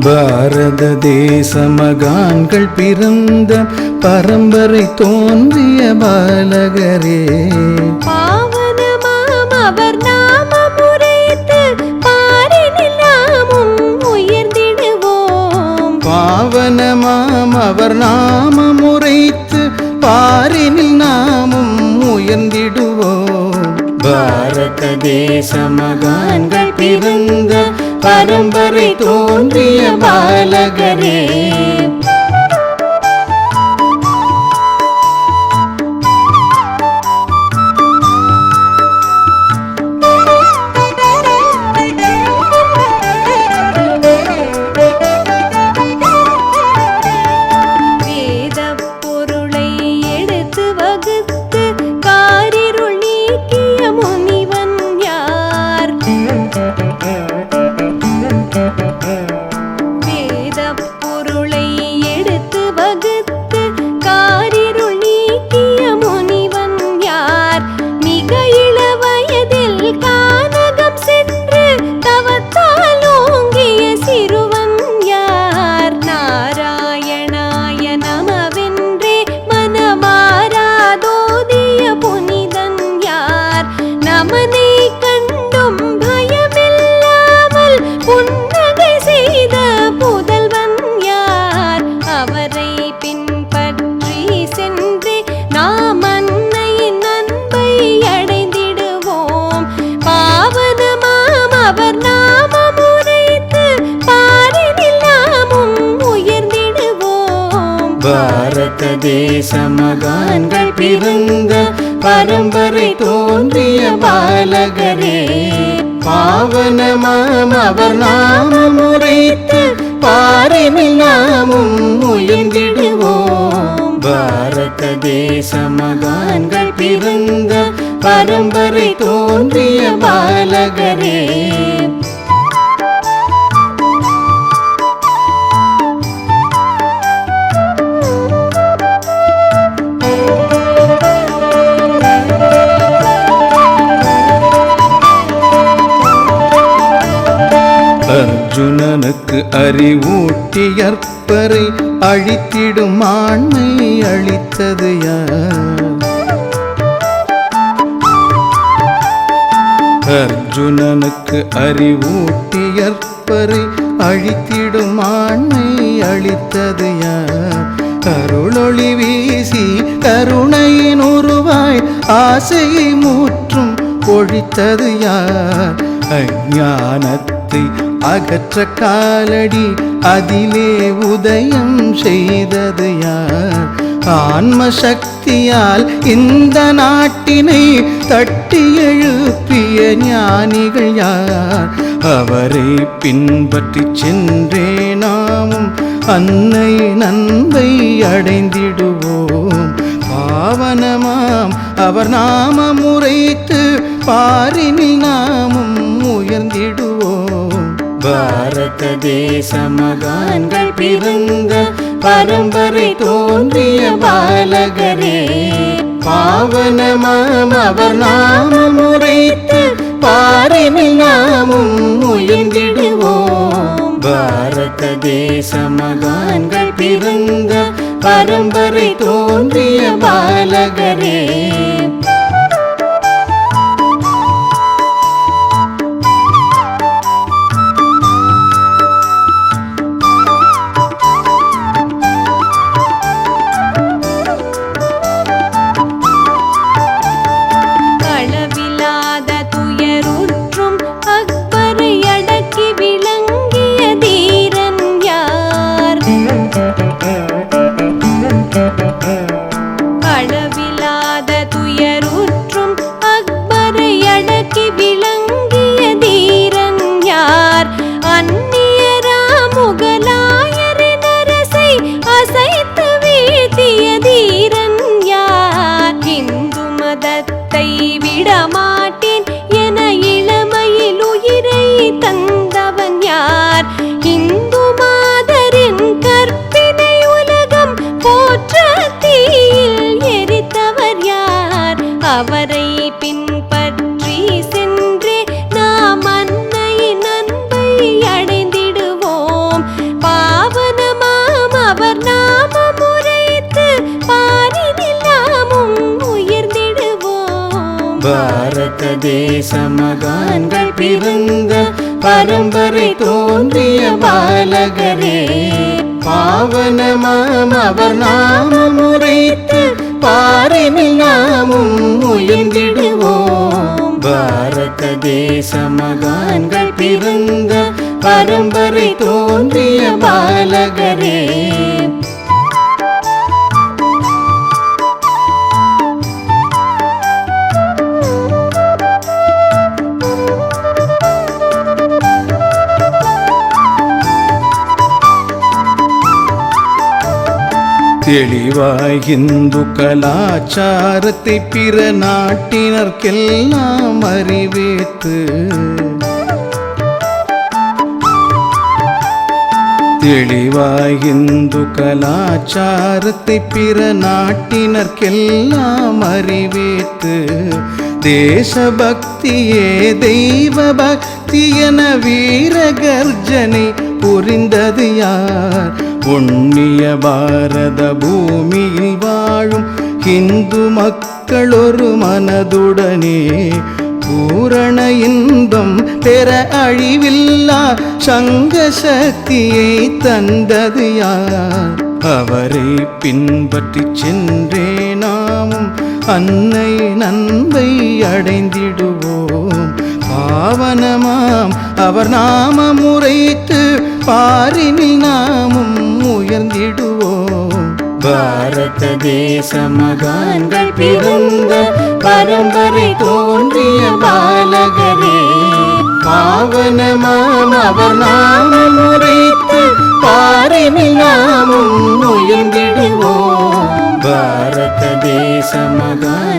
பாரத தேச மகான்கள் பிறந்த பரம்பரை தோன்றிய பாலகரே, பாவனமாம் அவர் நாமம் உரைத்து பாரினில் நாமும் உயர்ந்திடுவோம். பாவனமாம் அவர் நாமம் உரைத்து பாரினில் நாமும் உயர்ந்திடுவோம். பாரத தேச மகான்கள் பிறந்த பரம்பரை தோன்றிய பாலகரே, வேதப் பொருளை எடுத்து வகுத்து காரிருள் நீக்கிய முனிவன் யார்? வேதப் பொருளை எடுத்து வகுத்து காரிருள் நீக்கிய முனிவன் யார்? மிக இள வயதில் கானகம் சென்று தவத்தால் ஓங்கிய சிறுவன் யார்? நாராயணாய நமவென்றே மனமாராதோதிய புனிதன் யார்? நமனை கண்டும் பயமில்லாமல் புன்னகை செய்த புதல்வன் யார்? அவரை பின்பற்றி சென்று நாம் அன்னையின் அன்பை அடைந்திடுவோம். பாவனமாம் அவர் நாமம் உரைத்து பாரினில் நாமும் உயர்ந்திடுவோம். பாரத தேச மகான்கள் பிறந்த பரம்பரை தோன்றிய பாலகரே, பாவனமாம் அவர் நாமம் உரைத்து பாரினில் நாமும் உயர்ந்திடுவோம். பாரத தேச மகான்கள் பிறந்த பரம்பரை தோன்றிய பாலகரே, அர்ஜுனனுக்கு அறிவூட்டி அற்பரை அழித்திடும் ஆண்மை அளித்தது யார்? அர்ஜுனனுக்கு அறிவூட்டி அற்பரை அழித்திடும் ஆண்மை அளித்தது யார்? கருளொளி வீசி கருணையின் உருவாய் ஆசையை மூற்றும் ஒழித்தது யார்? அஞ்ஞானத்தை அகற்ற காலடி அதிலே உதயம் செய்தது யார்? ஆன்ம சக்தியால் இந்த நாட்டினை தட்டி எழுப்பிய ஞானிகள் யார்? அவரை பின்பற்றி சென்றே நாமும் அன்னை நன்மை அடைந்திடுவோம். பாவனமாம் அவர் நாமம் உரைத்து பாரினில் நாமும் உயர்ந்திடுவோம். பாரத தேச மகான்கள் பிறந்த பரம்பரை தோன்றிய பாலகரே, பாவனமாம் அவர் நாமம் உரைத்து பாரினில் நாமும் உயர்ந்திடுவோம். பாரத தேச மகான்கள் பிறந்த பரம்பரை தோன்றிய பாலகரே, அளவிலாத துயருற்றும் அக்பரை அடக்கி விளங்கிய தீரன் யார்? அளவிலாத துயருற்றும் தேச மகான்கள் பிறந்த பரம்பரை தோன்றிய பாலகரே பாவனமாம் அவர் நாமம் உரைத்து பாரினில் நாமும் உயர்ந்திடுவோம் பாரத தேச மகான்கள் பிறந்த பரம்பரை தோன்றிய பாலகரே தெளிவாய் இந்து கலாச்சாரத்தை பிற நாட்டினர்க்கெல்லாம் அறிவித்து தெளிவாய் இந்து கலாச்சாரத்தை பிற நாட்டினர்க்கெல்லாம் அறிவித்து தேசபக்தியே தெய்வ பக்தி என வீர கர்ஜனை புரிந்தது யார் புண்ணிய பாரத பூமியில் வாழும் இந்து மக்கள் ஒரு மனதுடனே பூரண இன்பம் பெற அழிவில்லா சங்க சக்தியை தந்தது யார் அவரை பின்பற்றி சென்றே நாமும் அன்னை நன்மை அடைந்திடுவோம் பாவனமாம் அவர் நாமம் உரைத்து பாரினில் நாமும் உயர்ந்திடுவோம் பாரத தேச மகான்கள் பிறந்த பரம்பரை தோன்றிய பாலகரே பாவனமாம் அவர் நாமம் உரைத்து பாரினில் நாமும் உயர்ந்திடுவோம் பாரத தேச மகான்